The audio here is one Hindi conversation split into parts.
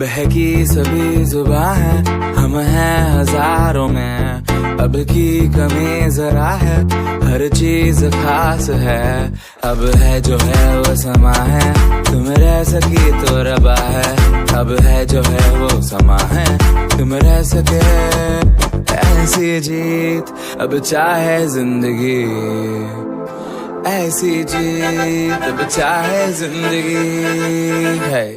बहकी सभी जुबां है, हम हैं हजारों में। अब की कमी जरा है, हर चीज खास है। अब है जो है वो समा है, तुम रह सकी तो रबा है। अब है जो है वो समा है, तुम रह सके ऐसी जीत। अब चाहे जिंदगी ऐसी जीत, अब चाहे जिंदगी है।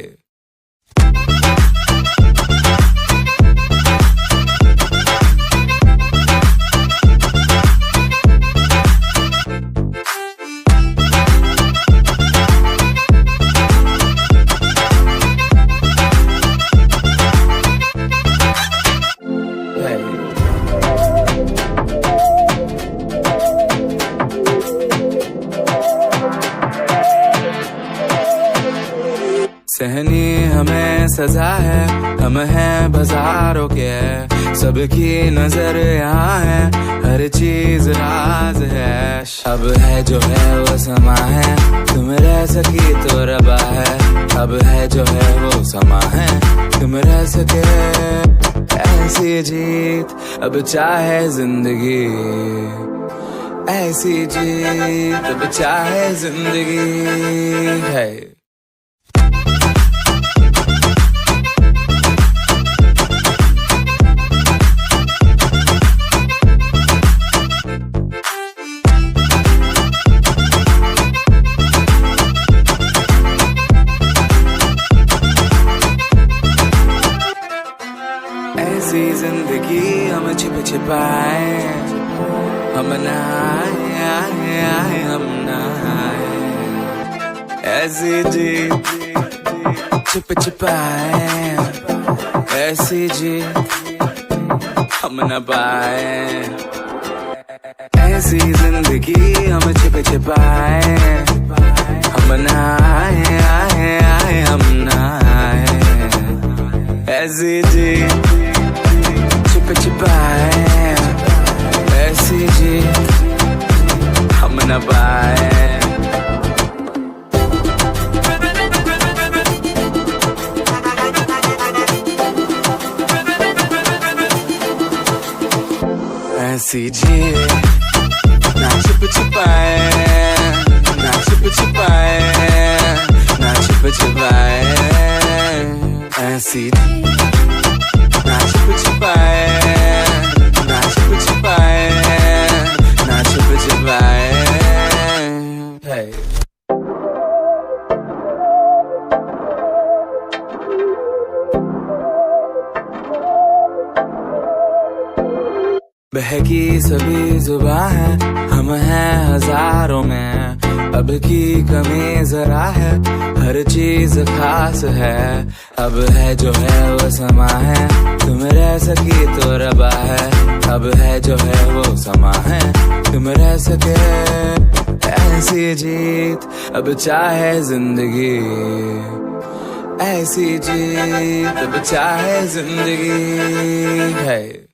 सहनी हमें सजा है, हम हैं बाजारों के। सबकी नजर यहाँ है, हर चीज राज है। अब है जो है वो समा है, तुम रह सकी तो रबा है। अब है जो है वो समा है, तुम रह सके ऐसी जीत। अब चाहे जिंदगी ऐसी जीत, अब चाहे जिंदगी है। ऐसी जिंदगी हम छिप छिपाए, हम नहाए हम नहाए। ऐसी जी छिप छिपाए, ऐसी जी हम न पाए। ऐसी जिंदगी हम छिप छिपाए, हम नहाए हम नहाए। ऐसी जी छिप छिपाए, ऐसी जी हम न पाए। ऐसी जी ना छिप छिपाए, ना छिप छिपाए, ना छिप छिपाए। ऐसी ना छिप छिपाए, ना छिप छिपाए, ना छिप छिपाए। बहकी सभी जुबां है, हम हैं हजारों में। अब की कमी जरा है, हर चीज खास है। अब है जो है वो समा है, तुम रह सकी तो रबा है। अब है जो है वो समा है, तुम रह सके ऐसी जीत। अब चाहे जिंदगी ऐसी जीत, अब चाहे जिंदगी है।